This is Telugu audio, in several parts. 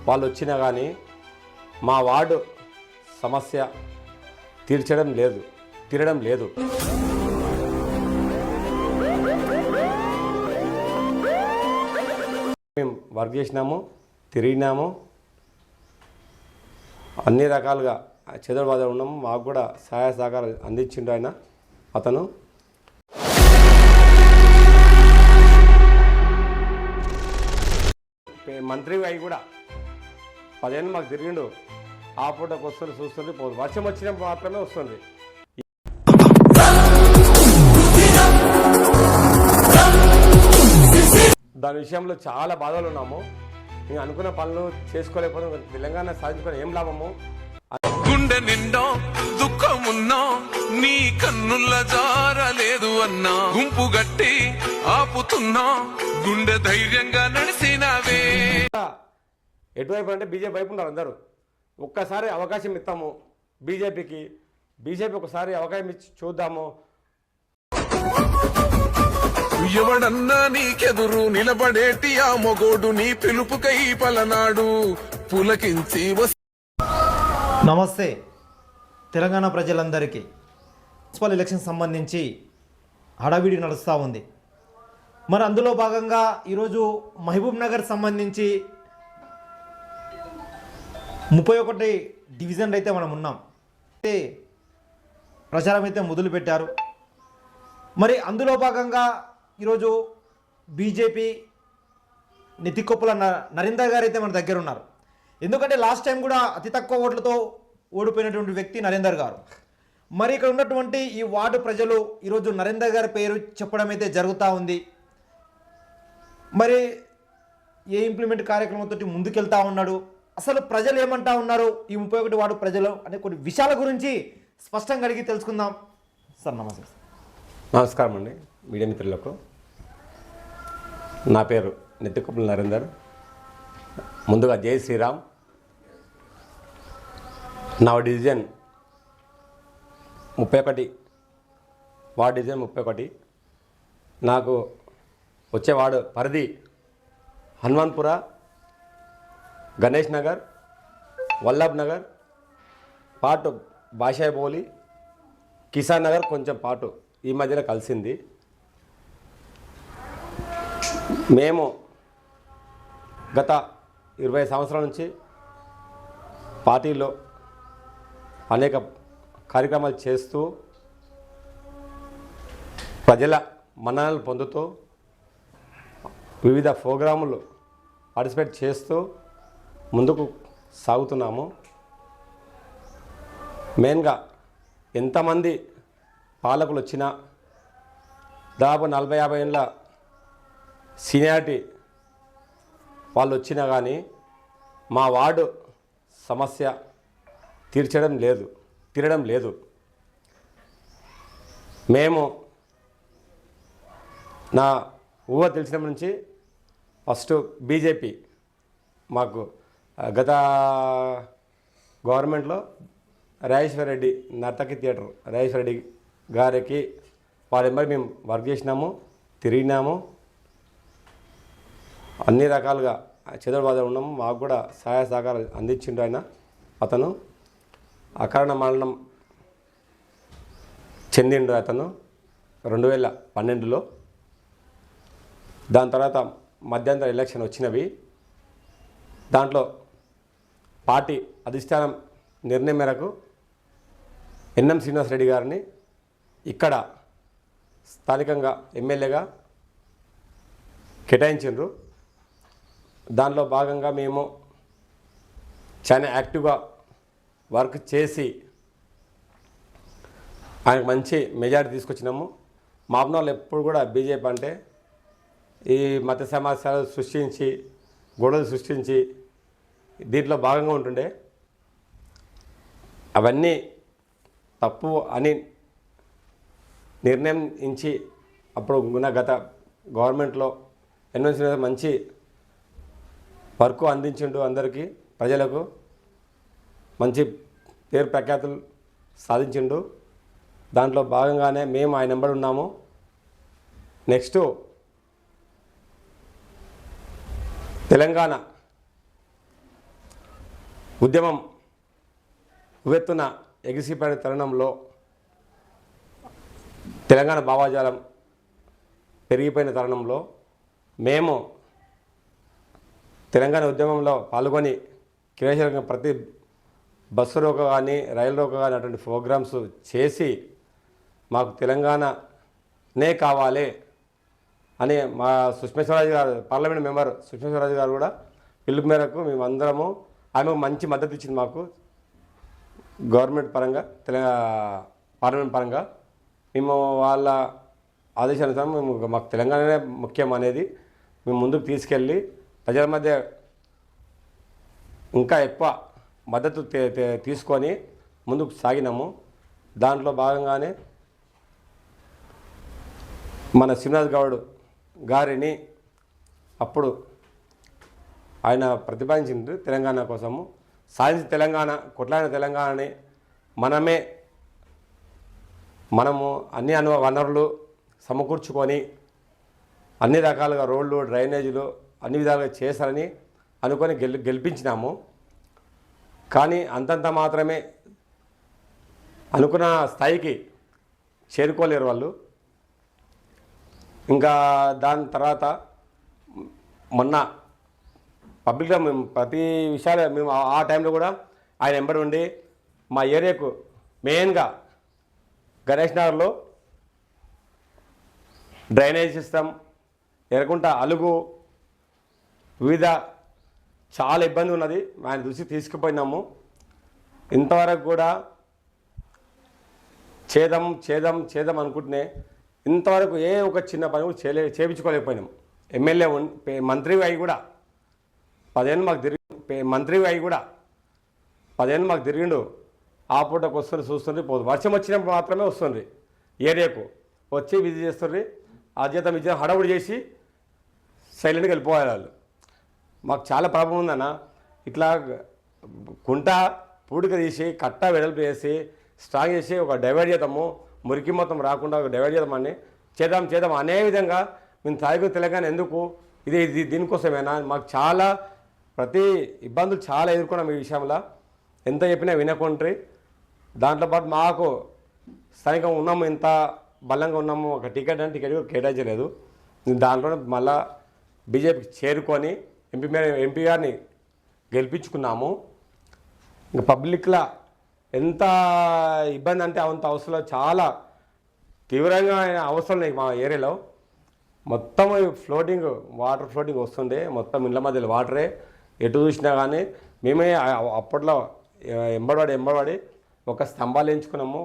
వాళ్ళు వచ్చినా కానీ మా వార్డు సమస్య తీర్చడం లేదు. మేము వర్క్ చేసినాము, తిరిగినాము, అన్ని రకాలుగా చెదరబాద ఉన్నాము. మాకు కూడా సహాయ సహకారాలు అందించిండు ఆయన. అతను మంత్రి అయి కూడా 10 ఏళ్ళు మాకు తిరిగిండు. ఆ పూటకు వస్తుంది, చూస్తుంది, పోదు. వర్షం వచ్చినప్పుడు మాత్రమే వస్తుంది. దాని విషయంలో చాలా బాధలు ఉన్నాము. మేము అనుకున్న పనులు చేసుకోలేకపోతే తెలంగాణ సాధించుకుని ఏం లాభము? గుండె నిండా దుఃఖమున్నా నీ కన్నుల జారలేదు అన్నా, గుంపు గట్టి ఆపుతున్నా గుండె ధైర్యంగా నడిసినవే. ఎటువైపు అంటే బీజేపీ వైపు ఉన్నారు అందరూ. ఒక్కసారి అవకాశం ఇస్తాము బీజేపీకి. బీజేపీ ఒకసారి అవకాశం ఇచ్చి చూద్దాము. ఎవడన్నా నీకెదురు నిలబడేటి ఆ మొగోడు నీ పిలుపుకై పలనాడు పులకించి. నమస్తే తెలంగాణ ప్రజలందరికీ. మున్సిపల్ ఎలక్షన్ సంబంధించి హడావిడి నడుస్తూ ఉంది. మరి అందులో భాగంగా ఈరోజు మహబూబ్ నగర్ సంబంధించి 31 డివిజన్లు అయితే మనం ఉన్నాం. అయితే ప్రచారం అయితే మొదలుపెట్టారు. మరి అందులో భాగంగా ఈరోజు బీజేపీ నెత్తికొప్పుల నరేందర్ గారు అయితే మన దగ్గర ఉన్నారు. ఎందుకంటే లాస్ట్ టైం కూడా అతి తక్కువ ఓట్లతో ఓడిపోయినటువంటి వ్యక్తి నరేందర్ గారు. మరి ఇక్కడ ఉన్నటువంటి ఈ వార్డు ప్రజలు ఈరోజు నరేందర్ గారి పేరు చెప్పడం అయితే జరుగుతూ ఉంది. మరి ఏ ఇంప్లిమెంట్ కార్యక్రమంతో ముందుకెళ్తా ఉన్నాడు, అసలు ప్రజలు ఏమంటా ఉన్నారు ఈ 31 వార్డు ప్రజలు అనే కొన్ని విషయాల గురించి స్పష్టంగా అడిగి తెలుసుకుందాం. సార్ నమస్తే. నమస్కారం అండి మీడియా మిత్రులకు. నా పేరు నెత్తికొప్పుల నరేందర్. ముందుగా జై శ్రీరామ్. నా డివిజన్ 31, వార్డు డివిజన్ 31. నాకు వచ్చే వార్డు పరిధి హనుమాన్పుర, గణేష్ నగర్, వల్లభ్ నగర్, పాటు బాషాయిబౌలి, కిసాన్ నగర్ కొంచెం పాటు ఈ మధ్యలో కలిసింది. మేము గత 20 సంవత్సరాల నుంచి పార్టీలో అనేక కార్యక్రమాలు చేస్తూ ప్రజల మన్ననలు పొందుతూ వివిధ ప్రోగ్రాములు పార్టిసిపేట్ చేస్తూ ముందుకు సాగుతున్నాము. మెయిన్గా ఎంతమంది పాలకులు వచ్చినా దాదాపు 40-50 ఏళ్ళ సీనియారిటీ వాళ్ళు వచ్చినా కానీ మా వార్డు సమస్య తీర్చడం లేదు. మేము నా ఊహ తెలిసినప్పటి నుంచి ఫస్ట్ బీజేపీ మాకు గత గవర్నమెంట్లో రాజేశ్వర్ రెడ్డి నర్తకి థియేటర్ రాజేశ్వర్ రెడ్డి గారికి వారెంబడి మేము వర్క్ చేసినాము, తిరిగినాము, అన్ని రకాలుగా చెదరబాద ఉన్నాము. మాకు కూడా సహాయ సహకారాలు అందించిండు ఆయన. అతను అకారణ మరణం చెందిండు అతను 2012లో. దాని తర్వాత మధ్యంతర ఎలక్షన్ వచ్చినవి. దాంట్లో పార్టీ అధిష్టానం నిర్ణయం మేరకు ఎన్ఎం శ్రీనివాస్ రెడ్డి గారిని ఇక్కడ స్థానికంగా ఎమ్మెల్యేగా కేటాయించారు. దానిలో భాగంగా మేము చాలా యాక్టివ్గా వర్క్ చేసి ఆయనకు మంచి మెజారిటీ తీసుకొచ్చినాము. మాబ్నాలు ఎప్పుడు కూడా బీజేపీ అంటే ఈ మత సమస్యలు సృష్టించి, గొడవలు సృష్టించి దీంట్లో భాగంగా ఉంటుండే. అవన్నీ తప్పు అని నిర్ణయించి అప్పుడు ఉన్న గత గవర్నమెంట్లో ఎన్నో మంచి వర్క్ అందించిండు. అందరికీ ప్రజలకు మంచి పేరు ప్రఖ్యాతులు సాధించిండు. దాంట్లో భాగంగానే మేము ఆయన వెంబడి ఉన్నాము. నెక్స్ట్ తెలంగాణ ఉద్యమం ఉవ్వెత్తున ఎగిసిపడిన తరుణంలో తెలంగాణ భావాజాలం పెరిగిపోయిన తరుణంలో మేము తెలంగాణ ఉద్యమంలో పాల్గొని క్రియాశీలకంగా ప్రతి బస్సు రోక కానీ రైలు రోక కానీ అటువంటి ప్రోగ్రామ్స్ చేసి మాకు తెలంగాణనే కావాలి అని మా సుష్మా స్వరాజ్ గారు పార్లమెంట్ మెంబర్ సుష్మా స్వరాజ్ గారు కూడా పిలుపు మేరకు మేమందరము ఆమె మంచి మద్దతు ఇచ్చింది మాకు గవర్నమెంట్ పరంగా పార్లమెంట్ పరంగా మేము వాళ్ళ ఆదేశానుసారం మేము మాకు తెలంగాణనే ముఖ్యం అనేది మేము ముందుకు తీసుకెళ్ళి ప్రజల మధ్య ఇంకా ఎక్కువ మద్దతు తీసుకొని ముందుకు సాగినాము. దాంట్లో భాగంగానే మన శ్రీనివాస్ గౌడ్ గారిని అప్పుడు ఆయన ప్రతిపాదించింది తెలంగాణ కోసము. సాధించి తెలంగాణ కొట్లాడిన తెలంగాణని మనము అన్ని వనరులు సమకూర్చుకొని అన్ని రకాలుగా రోడ్లు డ్రైనేజీలు అన్ని విధాలుగా చేశారని అనుకొని గెలిపించినాము. కానీ అంతంత మాత్రమే అనుకున్న స్థాయికి చేరుకోలేరు వాళ్ళు. ఇంకా దాని తర్వాత మొన్న పబ్లిక్గా మేము ప్రతి విషయాలు మేము ఆ టైంలో కూడా ఆయన వెంబడి ఉండి మా ఏరియాకు మెయిన్గా గణేష్ నగర్లో డ్రైనేజ్ సిస్టమ్ ఎరకుంట అలుగు వివిధ చాలా ఇబ్బంది ఉన్నది. ఆయన దృష్టికి తీసుకుపోయినాము. ఇంతవరకు కూడా చేద్దాం అనుకుంటున్నాయి. ఇంతవరకు ఏ ఒక చిన్న పని కూడా చేయించుకోలేకపోయినాం. ఎమ్మెల్యే మంత్రి అయి కూడా 10 ఏళ్ళు మాకు తిరిగిండు. ఆ పూటకు వస్తుంది చూస్తుండ్రి పోదు. వర్షం వచ్చినప్పుడు మాత్రమే వస్తుంది ఏరియాకు వచ్చి విజిట్ చేస్తుండ్రి. ఆ జీతం హడావుడి చేసి సైలెంట్గా వెళ్ళిపోవాలి వాళ్ళు. మాకు చాలా ప్రాబ్లం ఉందన్న. ఇట్లా కుంట పూడిక తీసి కట్ట వెడల్పు చేసి స్ట్రాంగ్ చేసి ఒక డైవర్ట్ చేద్దాము, మురికి మొత్తం రాకుండా ఒక డైవర్ట్ చేద్దామని చేద్దాం అనే విధంగా మేము తాగి తెలంగాణ ఎందుకు ఇది దీనికోసమేనా. మాకు చాలా ప్రతి ఇబ్బందులు చాలా ఎదుర్కొన్నాం ఈ విషయంలో. ఎంత చెప్పినా వినకుండ్రి. దాంట్లోపాటు మాకు స్థానికంగా ఉన్నాము, ఇంత బలంగా ఉన్నాము. ఒక టికెట్ కేటాయించలేదు. దాంట్లో మళ్ళా బీజేపీకి చేరుకొని ఎంపీ గారిని గెలిపించుకున్నాము. ఇంకా పబ్లిక్లో ఎంత ఇబ్బంది అంటే అంత అవసరం, చాలా తీవ్రంగా అవసరం ఉన్నాయి మా ఏరియాలో. మొత్తం వాటర్ ఫ్లోటింగ్ వస్తుండే, మొత్తం ఇళ్ళ మధ్యలో వాటరే ఎటు చూసినా కానీ. మేమే అప్పట్లో ఎంబడవాడి ఒక స్తంభాలు ఎంచుకున్నాము.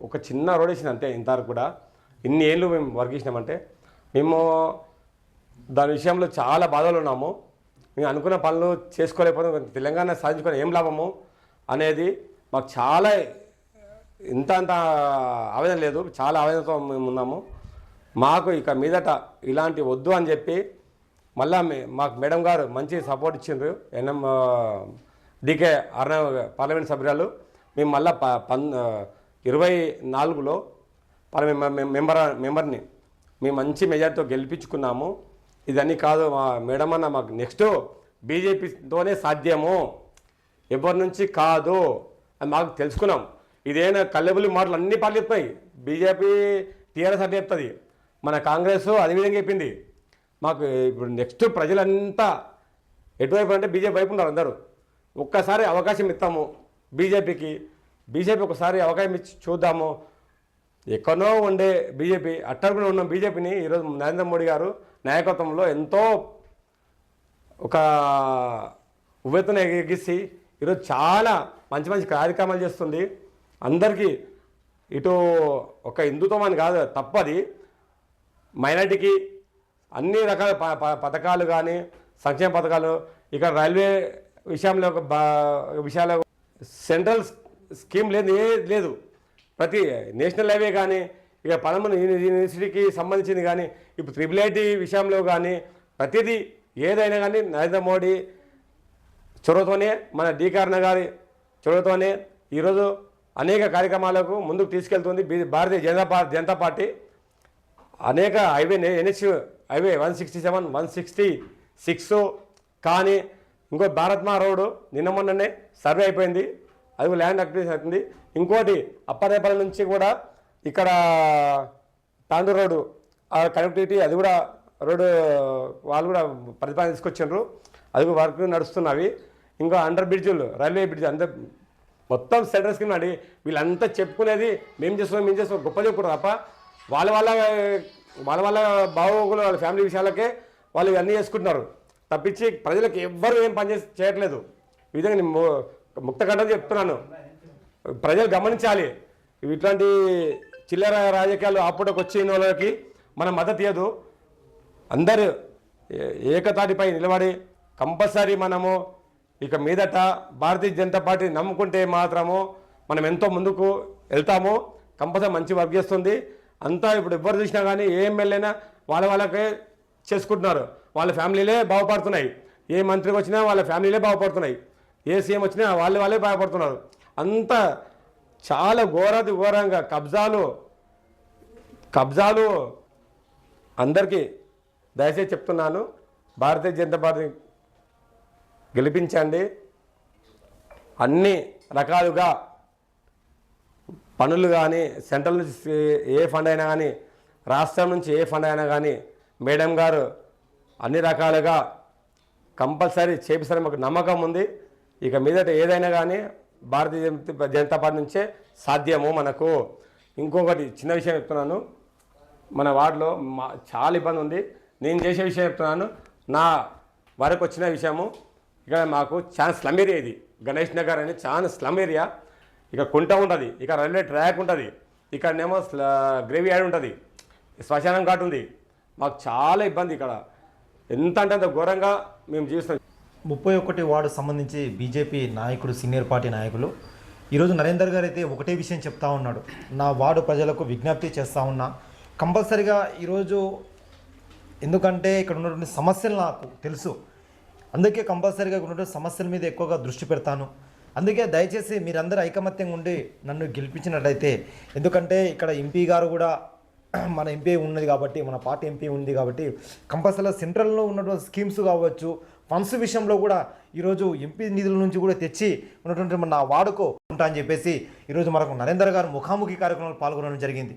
ఒక చిన్న రోడ్ వేసిన అంతే. ఇంతవరకు కూడా ఇన్ని ఏళ్ళు మేము వర్క్ చేసినామంటే మేము దాని విషయంలో చాలా బాధలు ఉన్నాము. మేము అనుకున్న పనులు చేసుకోలేకపోతే తెలంగాణ సాధించుకొని ఏం లాభము అనేది మాకు చాలా అంత ఆవేదన లేదు. చాలా ఆవేదనతో మేము ఉన్నాము. మాకు ఇక మీదట ఇలాంటి వద్దు అని చెప్పి మళ్ళా మాకు మేడం గారు మంచి సపోర్ట్ ఇచ్చిండ్రు. డికే అర్ణవ్ పార్లమెంట్ సభ్యురాలు. మేము మళ్ళా 24లో మెంబర్ని మేము మంచి మెజార్టీతో గెలిపించుకున్నాము. ఇదన్నీ కాదు మా మేడం అన్న మాకు నెక్స్ట్ బీజేపీతోనే సాధ్యము, ఎవరి నుంచి కాదు అని మాకు తెలుసుకున్నాం. ఇదేనా కల్లెబుల్లి మాటలు అన్ని పార్టీలు చెప్తాయి. బీజేపీ టీఆర్ఎస్ అంటే చెప్తుంది, మన కాంగ్రెస్ అదే విధంగా చెప్పింది. మాకు ఇప్పుడు నెక్స్ట్ ప్రజలంతా ఎటువైపు అంటే బీజేపీ వైపు ఉన్నారు అందరూ. ఒక్కసారి అవకాశం ఇస్తాము బీజేపీ ఒకసారి అవకాశం ఇచ్చి చూద్దాము. ఎక్కడో ఉండే బీజేపీ అట్టడుగున ఉన్న బీజేపీని ఈరోజు నరేంద్ర మోడీ గారు నాయకత్వంలో ఎంతో ఒక ఉవ్వెత్తున ఎగిసి ఈరోజు చాలా మంచి కార్యక్రమాలు చేస్తుంది. అందరికీ ఇటు ఒక హిందుత్వం అని కాదు, తప్పది. మైనార్టీకి అన్ని రకాల పథకాలు కానీ సంక్షేమ పథకాలు, ఇక్కడ రైల్వే విషయాల్లో సెంట్రల్ స్కీమ్ లేదు. ప్రతి నేషనల్ హైవే కానీ ఇక పదమూడు యూనివర్సిటీకి సంబంధించింది కానీ ఇప్పుడు IIIT విషయంలో కానీ ప్రతిదీ ఏదైనా కానీ నరేంద్ర మోడీ చొరవతోనే, మన డీకారణ గారి చొరవతోనే ఈరోజు అనేక కార్యక్రమాలకు ముందుకు తీసుకెళ్తుంది భారతీయ జనతా పార్టీ. అనేక హైవే NH హైవే 167, 166 కానీ ఇంకో భారత్ మా రోడ్డు నిన్న మొన్ననే సర్వే అయిపోయింది, అది ల్యాండ్ అక్విజిషన్ అవుతుంది. ఇంకోటి అప్పరేపల్లి నుంచి కూడా ఇక్కడ తాండూరు రోడ్డు ఆ కనెక్టివిటీ అది కూడా రోడ్డు వాళ్ళు కూడా ప్రతిపాదన తీసుకొచ్చిండ్రు, అది కూడా వర్క్ నడుస్తున్నవి. ఇంకా అండర్ బ్రిడ్జులు, రైల్వే బ్రిడ్జ్ అంతా మొత్తం సెంట్రల్ స్కీమ్ అండి. వీళ్ళంతా చెప్పుకునేది మేము చేస్తున్నాం గొప్ప చెప్పుకుంటారు తప్ప వాళ్ళ వాళ్ళ బాగోగులు వాళ్ళ ఫ్యామిలీ విషయాలకే వాళ్ళు ఇవన్నీ చేసుకుంటున్నారు తప్పించి ప్రజలకు ఎవ్వరు ఏం పని చేయట్లేదు. ఈ విధంగా నేను ముక్తకంఠంగా చెప్తున్నాను, ప్రజలు గమనించాలి. ఇట్లాంటి చిల్లర రాజకీయాలు ఆపుటకు వచ్చిన వాళ్ళకి మన మద్దతు ఇవ్వదు. అందరూ ఏకతాటిపై నిలబడి కంపల్సరీ మనము ఇక మీదట భారతీయ జనతా పార్టీ నమ్ముకుంటే మాత్రము మనం ఎంతో ముందుకు వెళ్తాము. కంపల్సరీ మంచి వర్క్ చేస్తుంది. అంతా ఇప్పుడు ఎవ్వరు చూసినా కానీ ఏ ఎమ్మెల్యేనా వాళ్ళకే చేసుకుంటున్నారు, వాళ్ళ ఫ్యామిలీలే బాగుపడుతున్నాయి. ఏ మంత్రికి వచ్చినా వాళ్ళ ఫ్యామిలీలే బాగుపడుతున్నాయి, ఏ సీఎం వచ్చినా వాళ్ళే బాగుపడుతున్నారు. అంతా చాలా ఘోరంగా కబ్జాలు అందరికీ దయచేసి చెప్తున్నాను, భారతీయ జనతా పార్టీ గెలిపించండి. అన్ని రకాలుగా పనులు కానీ సెంట్రల్ నుంచి ఏ ఫండ్ అయినా కానీ రాష్ట్రం నుంచి ఏ ఫండ్ అయినా కానీ మేడం గారు అన్ని రకాలుగా కంపల్సరీ చేపిస్తారని మాకు నమ్మకం ఉంది. ఇక మీదట ఏదైనా కానీ భారతీయ జనతా పార్టీ నుంచే సాధ్యము మనకు. ఇంకొకటి చిన్న విషయం చెప్తున్నాను, మన వార్డులో చాలా ఇబ్బంది ఉంది. నేను చేసే విషయం చెప్తున్నాను, నా వరకు వచ్చిన విషయము. ఇక్కడ మాకు చాలా స్లమ్ ఏరియా, ఇది గణేష్ నగర్ అని చాలా స్లమ్ ఏరియా. ఇక కుంట ఉంటుంది, ఇక రైల్వే ట్రాక్ ఉంటుంది, ఇక్కడనేమో గ్రేవీ యార్డ్ ఉంటుంది, శ్మశానం ఘాట్ ఉంది. మాకు చాలా ఇబ్బంది ఇక్కడ, ఎంత అంటే అంత ఘోరంగా మేము జీవిస్తాం. 31 వార్డు సంబంధించి బీజేపీ నాయకుడు, సీనియర్ పార్టీ నాయకులు ఈరోజు నరేందర్ గారు అయితే ఒకటే విషయం చెప్తా ఉన్నాడు, నా వార్డు ప్రజలకు విజ్ఞప్తి చేస్తూ ఉన్నా కంపల్సరిగా ఈరోజు, ఎందుకంటే ఇక్కడ ఉన్నటువంటి సమస్యలు నాకు తెలుసు, అందుకే కంపల్సరీగా ఉన్నటువంటి సమస్యల మీద ఎక్కువగా దృష్టి పెడతాను. అందుకే దయచేసి మీరందరూ ఐకమత్యంగా ఉండి నన్ను గెలిపించినట్లయితే, ఎందుకంటే ఇక్కడ ఎంపీ గారు కూడా మన ఎంపీ ఉన్నది కాబట్టి, మన పార్టీ ఎంపీ ఉంది కాబట్టి కంపల్సరీగా సెంట్రల్లో ఉన్నటువంటి స్కీమ్స్ కావచ్చు, ఫండ్స్ విషయంలో కూడా ఈరోజు ఎంపీ నిధుల నుంచి కూడా తెచ్చి ఉన్నటువంటి నా వాడుకో ఉంటా అని చెప్పేసి ఈరోజు మనకు నరేందర్ గారు ముఖాముఖి కార్యక్రమంలో పాల్గొనడం జరిగింది.